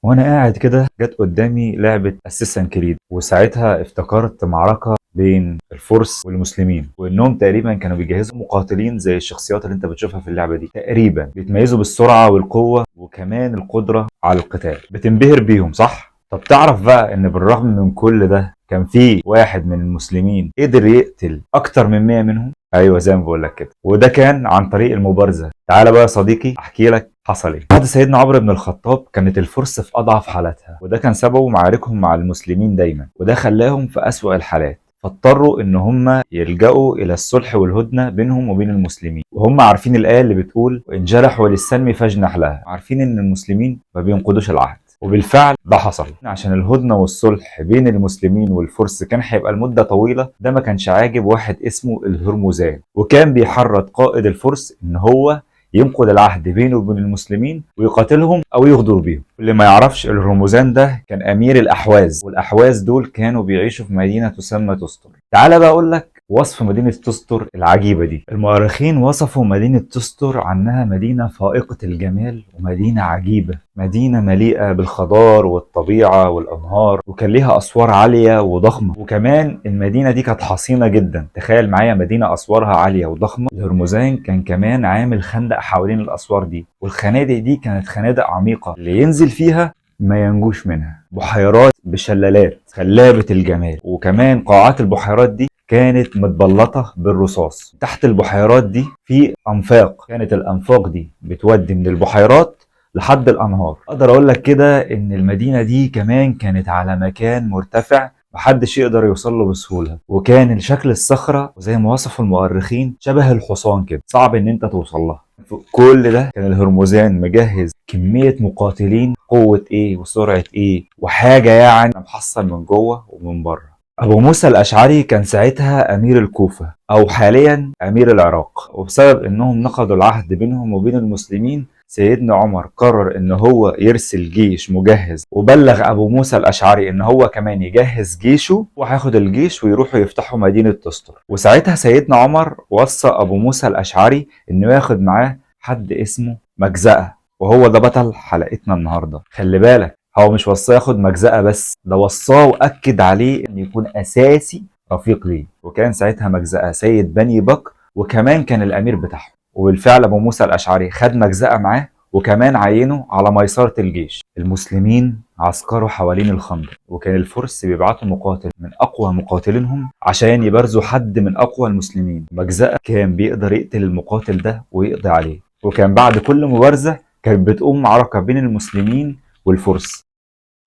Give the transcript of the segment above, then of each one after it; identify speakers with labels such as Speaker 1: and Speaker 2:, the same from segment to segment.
Speaker 1: وانا قاعد كده جت قدامي لعبة اساسن كريد، وساعتها افتكرت معركة بين الفرس والمسلمين، وانهم تقريبا كانوا بيجهزوا مقاتلين زي الشخصيات اللي انت بتشوفها في اللعبة دي. تقريبا بيتميزوا بالسرعة والقوة وكمان القدرة على القتال، بتنبهر بيهم صح؟ طب تعرف بقى ان بالرغم من كل ده كان في واحد من المسلمين قدر يقتل اكتر من 100 منهم؟ ايوه زي ما بقول لك كده، وده كان عن طريق المبارزه. تعالى بقى يا صديقي احكي لك حصل ايه. بعد سيدنا عمرو بن الخطاب كانت الفرس في اضعف حالاتها، وده كان سببه معاركهم مع المسلمين دايما، وده خلاهم في اسوأ الحالات، فاضطروا ان هم يلجأوا الى الصلح والهدنه بينهم وبين المسلمين، وهم عارفين الايه اللي بتقول وان جرحوا للسلم فاجنح لها، عارفين ان المسلمين ما بينقضوش العهد. وبالفعل ده حصل. عشان الهدنه والصلح بين المسلمين والفرس كان هيبقى المده طويله، ده ما كانش عاجب واحد اسمه الهرمزان، وكان بيحرض قائد الفرس ان هو ينقض العهد بينه وبين المسلمين ويقاتلهم او يغدر بيهم. اللي ما يعرفش، الهرمزان ده كان امير الاحواز، والاحواز دول كانوا بيعيشوا في مدينه تسمى تستر. تعال بقى اقول لك وصف مدينة تستر العجيبة دي. المؤرخين وصفوا مدينة تستر عنها مدينة فائقة الجمال ومدينة عجيبة، مدينة مليئة بالخضار والطبيعة والأنهار، وكان ليها أسوار عالية وضخمة، وكمان المدينة دي كانت حصينة جدا. تخيل معايا مدينة أسوارها عالية وضخمة. الهرمزان كان كمان عامل خندق حوالين الأسوار دي، والخنادق دي كانت خنادق عميقة اللي ينزل فيها ما ينجوش منها. بحيرات بشلالات خلابة الجمال، وكمان قاعات البحيرات دي كانت متبلطة بالرصاص. تحت البحيرات دي في أنفاق، كانت الأنفاق دي بتودي من البحيرات لحد الأنهار. أقدر أقول لك كده إن المدينة دي كمان كانت على مكان مرتفع محدش يقدر يوصل له بسهولة، وكان شكل الصخرة وزي ما وصفوا المؤرخين شبه الحصان كده، صعب إن أنت توصل لها. فوق كل ده كان الهرمزان مجهز كمية مقاتلين قوة إيه وسرعة إيه وحاجة، يعني محصن من جوه ومن بره. أبو موسى الأشعري كان ساعتها أمير الكوفة، أو حاليا أمير العراق، وبسبب إنهم نقضوا العهد بينهم وبين المسلمين سيدنا عمر قرر إن هو يرسل جيش مجهز، وبلغ أبو موسى الأشعري إن هو كمان يجهز جيشه وهياخد الجيش ويروحوا يفتحوا مدينة تستر. وساعتها سيدنا عمر وصى أبو موسى الأشعري إنه ياخد معاه حد اسمه مجزأة، وهو ده بطل حلقتنا النهارده. خلي بالك، هو مش وصاه ياخد مجزأة بس، ده وصاه وأكد عليه إن يكون أساسي رفيق ليه. وكان ساعتها مجزأة سيد بني بكر، وكمان كان الأمير بتاعهم. وبالفعل أبو موسى الأشعري خد مجزأة معاه، وكمان عينه على ميسرة الجيش. المسلمين عسكروا حوالين الخندق، وكان الفرس بيبعتوا مقاتل من أقوى مقاتلينهم عشان يبرزوا حد من أقوى المسلمين. مجزأة كان بيقدر يقتل المقاتل ده ويقضي عليه، وكان بعد كل مبارزة كانت بتقوم معركة بين المسلمين والفرس.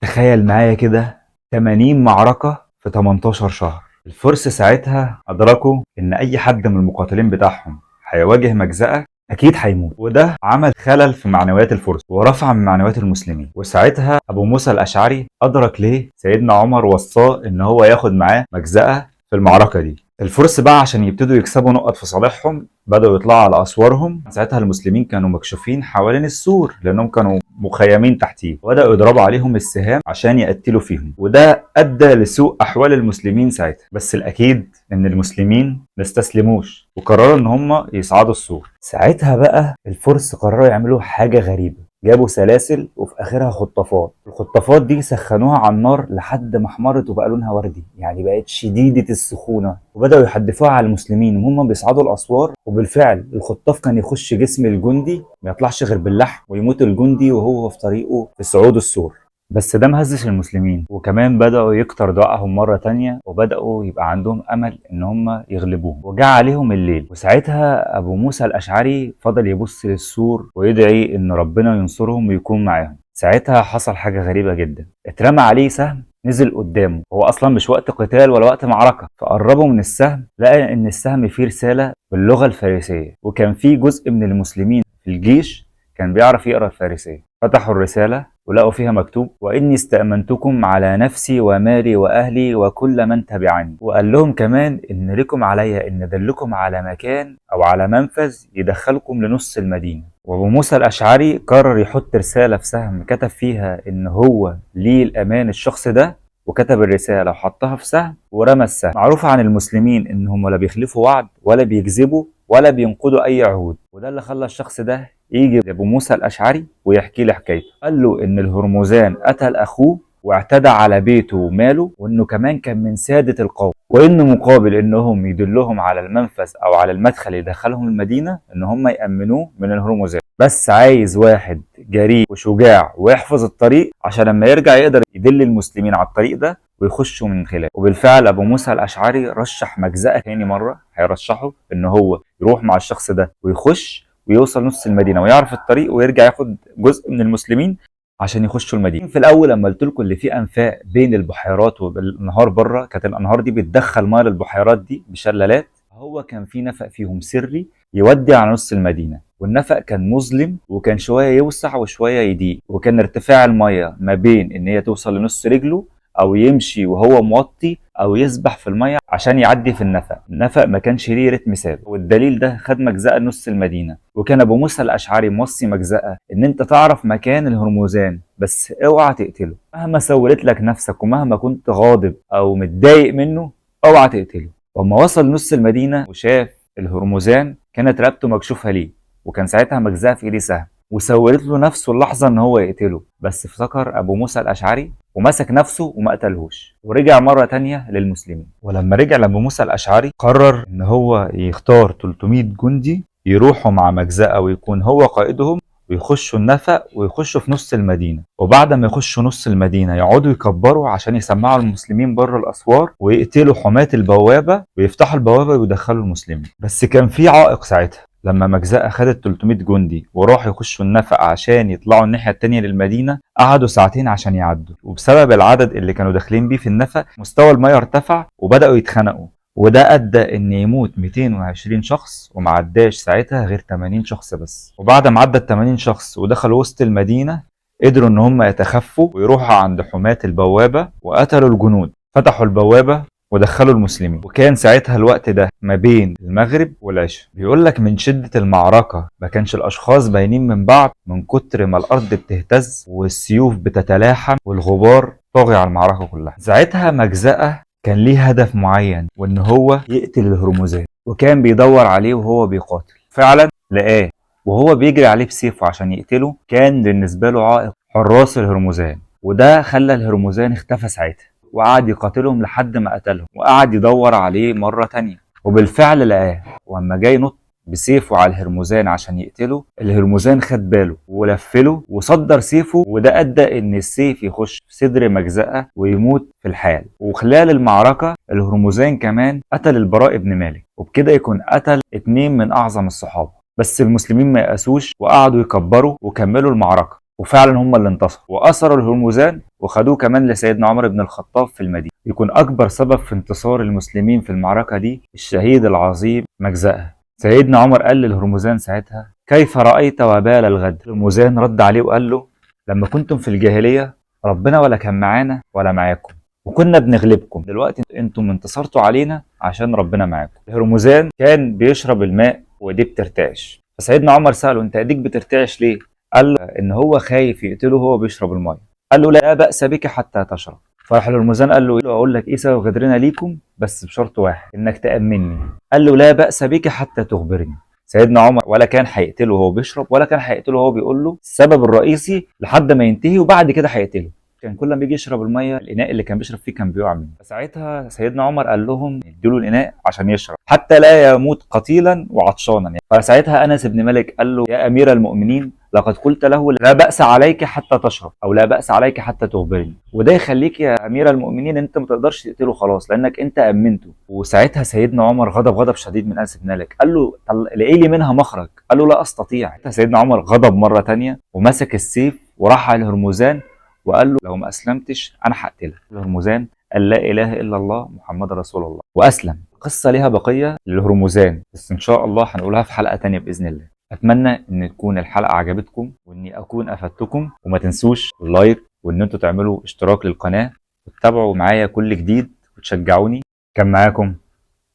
Speaker 1: تخيل معايا كده 80 معركة في 18 شهر. الفرس ساعتها أدركوا إن أي حد من المقاتلين بتاعهم هيواجه مجزأة أكيد هيموت، وده عمل خلل في معنويات الفرس ورفع من معنويات المسلمين. وساعتها أبو موسى الأشعري أدرك ليه سيدنا عمر وصاه إن هو ياخد معاه مجزأة في المعركة دي. الفرس بقى عشان يبتدوا يكسبوا نقط في صالحهم بدأوا يطلعوا على أسوارهم. ساعتها المسلمين كانوا مكشوفين حوالين السور لأنهم كانوا مخيمين تحتيه، وبدأوا يضربوا عليهم السهام عشان يقتلوا فيهم، وده أدى لسوء أحوال المسلمين ساعتها. بس الأكيد إن المسلمين ما استسلموش وقرروا إن هم يصعدوا السور. ساعتها بقى الفرس قرروا يعملوا حاجة غريبة، جابوا سلاسل وفي اخرها خطافات. الخطافات دي سخنوها على النار لحد ما احمرت وبقى لونها وردي، يعني بقت شديدة السخونة، وبدأوا يحدفوها على المسلمين وهم بيصعدوا الاسوار. وبالفعل الخطاف كان يخش جسم الجندي ما يطلعش غير باللحم، ويموت الجندي وهو في طريقه في صعود السور. بس ده مهزش المسلمين، وكمان بدأوا يكتر دعائهم مرة تانية، وبدأوا يبقى عندهم أمل إن هم يغلبوهم. وجاء عليهم الليل، وساعتها أبو موسى الأشعري فضل يبص للسور ويدعي إن ربنا ينصرهم ويكون معاهم. ساعتها حصل حاجة غريبة جدا، اترمى عليه سهم نزل قدامه. هو أصلا مش وقت قتال ولا وقت معركة، فقربوا من السهم لقى إن السهم فيه رسالة باللغة الفارسية، وكان فيه جزء من المسلمين في الجيش كان بيعرف يقرأ الفارسية. فتحوا الرسالة ولقوا فيها مكتوب: وإني استأمنتكم على نفسي ومالي وأهلي وكل من تبعني. وقال لهم كمان إن لكم علي إن أدلكم على مكان أو على منفذ يدخلكم لنص المدينة. وأبو موسى الأشعري قرر يحط رسالة في سهم كتب فيها إن هو ليه الأمان الشخص ده، وكتب الرسالة وحطها في سهم ورمى السهم. معروف عن المسلمين إن هم لا بيخلفوا وعد ولا بيكذبوا ولا بينقضوا اي عهود. وده اللي خلى الشخص ده يجي لابو موسى الاشعري ويحكي له حكايته. قال له ان الهرمزان قتل اخوه واعتدى على بيته وماله، وانه كمان كان من سادة القوم، وانه مقابل انهم يدلهم على المنفذ او على المدخل اللي يدخلهم المدينة ان هم يأمنوه من الهرمزان، بس عايز واحد جريء وشجاع ويحفظ الطريق عشان لما يرجع يقدر يدل المسلمين على الطريق ده ويخشوا من خلاله. وبالفعل ابو موسى الاشعري رشح مجزأة تاني مرة هيرشحه ان هو يروح مع الشخص ده ويخش ويوصل نص المدينة ويعرف الطريق ويرجع ياخد جزء من المسلمين عشان يخشوا المدينه. في الاول لما قلت لكم اللي في انفاق بين البحيرات والانهار بره، كانت الانهار دي بتدخل ميه للبحيرات دي بشلالات. هو كان في نفق فيهم سري يودي على نص المدينه، والنفق كان مظلم وكان شويه يوسع وشويه يضيق، وكان ارتفاع الميه ما بين ان هي توصل لنص رجله او يمشي وهو موطي او يسبح في الميه عشان يعدي في النفق. النفق ما كانش ليه رتم ثابت، والدليل ده خد مجزأة نص المدينه. وكان ابو موسى الاشعري موصي مجزأة ان انت تعرف مكان الهرمزان بس اوعى تقتله، مهما سولت لك نفسك ومهما كنت غاضب او متضايق منه اوعى تقتله. وأما وصل نص المدينه وشاف الهرمزان كانت رقبته مكشوفه ليه، وكان ساعتها مجزأة في ايديه سهم، وسولت له نفسه اللحظه ان هو يقتله، بس افتكر ابو موسى الاشعري ومسك نفسه وما قتلهوش ورجع مره تانية للمسلمين. ولما رجع لابو موسى الاشعري قرر ان هو يختار 300 جندي يروحوا مع مجزأة ويكون هو قائدهم، ويخشوا النفق ويخشوا في نص المدينه. وبعد ما يخشوا نص المدينه يقعدوا يكبروا عشان يسمعوا المسلمين بره الاسوار، ويقتلوا حماة البوابه ويفتحوا البوابه ويدخلوا المسلمين. بس كان في عائق ساعتها. لما مجزأة خدت 300 جندي وراحوا يخشوا النفق عشان يطلعوا الناحية التانية للمدينة، قعدوا ساعتين عشان يعدوا، وبسبب العدد اللي كانوا داخلين بيه في النفق مستوى المياه ارتفع وبدأوا يتخنقوا، وده أدى إن يموت 220 شخص وما عداش ساعتها غير 80 شخص بس. وبعد ما عدى 80 شخص ودخلوا وسط المدينة قدروا إن هم يتخفوا ويروحوا عند حماة البوابة وقتلوا الجنود، فتحوا البوابة ودخلوا المسلمين. وكان ساعتها الوقت ده ما بين المغرب والعشاء. بيقول لك من شدة المعركة ما كانش الأشخاص باينين من بعض من كتر ما الأرض بتهتز والسيوف بتتلاحم والغبار طاغي على المعركة كلها. ساعتها مجزأة كان ليه هدف معين، وإن هو يقتل الهرمزان، وكان بيدور عليه وهو بيقاتل. فعلا لقاه وهو بيجري عليه بسيفه عشان يقتله. كان بالنسبة له عائق حراس الهرمزان، وده خلى الهرمزان اختفى ساعتها، وقعد يقاتلهم لحد ما قتلهم، وقعد يدور عليه مرة تانية وبالفعل لقاه. واما جاي نط بسيفه على الهرمزان عشان يقتله، الهرمزان خد باله ولفله وصدر سيفه، وده ادى ان السيف يخش في صدر مجزأة ويموت في الحال. وخلال المعركة الهرمزان كمان قتل البراء بن مالك، وبكده يكون قتل 2 من اعظم الصحابة. بس المسلمين ما يأسوش وقعدوا يكبروا وكملوا المعركة، وفعلا هم اللي انتصروا وأسروا الهرمزان وخدوه كمان لسيدنا عمر بن الخطاب في المدينة. يكون أكبر سبب في انتصار المسلمين في المعركة دي الشهيد العظيم مجزأة. سيدنا عمر قال للهرمزان ساعتها: كيف رأيت وبال الغدر؟ الهرمزان رد عليه وقال له: لما كنتم في الجاهلية ربنا ولا كان معانا ولا معاكم، وكنا بنغلبكم. دلوقتي انتم انتصرتوا علينا عشان ربنا معاكم. الهرمزان كان بيشرب الماء وايديه بترتعش، فسيدنا عمر سأله: انت ايديك بترتعش ليه؟ قال له ان هو خايف يقتله وهو بيشرب الميه. قال له: لا بأس بك حتى تشرب. فراح الهرمزان قال له: اقول لك ايه سبب غدرنا ليكم، بس بشرط واحد، انك تأمني. قال له: لا بأس بك حتى تخبرني. سيدنا عمر ولا كان هيقتله وهو بيشرب ولا كان هيقتله وهو بيقول له السبب الرئيسي لحد ما ينتهي، وبعد كده هيقتله. كان كل ما يجي يشرب الميه الاناء اللي كان بيشرب فيه كان بيقع منه. فساعتها سيدنا عمر قال لهم ادوا له الاناء عشان يشرب حتى لا يموت قتيلا وعطشانا يعني. فساعتها انس بن مالك قال له: يا امير المؤمنين، لقد قلت له لا بأس عليك حتى تشرب، او لا بأس عليك حتى تخبرني. وده يخليك يا امير المؤمنين انت ما تقدرش تقتله خلاص لانك انت امنته. وساعتها سيدنا عمر غضب شديد من انس بن مالك، قال له: لاقي لي منها مخرج. قال له: لا استطيع. سيدنا عمر غضب مره ثانيه ومسك السيف وراح على الهرمزان وقال له: لو ما اسلمتش انا هقتلك. الهرمزان قال: لا اله الا الله محمد رسول الله، واسلم. قصه ليها بقيه للهرمزان، بس ان شاء الله هنقولها في حلقه تانية باذن الله. اتمنى ان تكون الحلقه عجبتكم واني اكون افدتكم، وما تنسوش اللايك وان انتوا تعملوا اشتراك للقناه وتتابعوا معايا كل جديد وتشجعوني. كان معاكم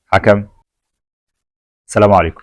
Speaker 1: حكم. السلام عليكم.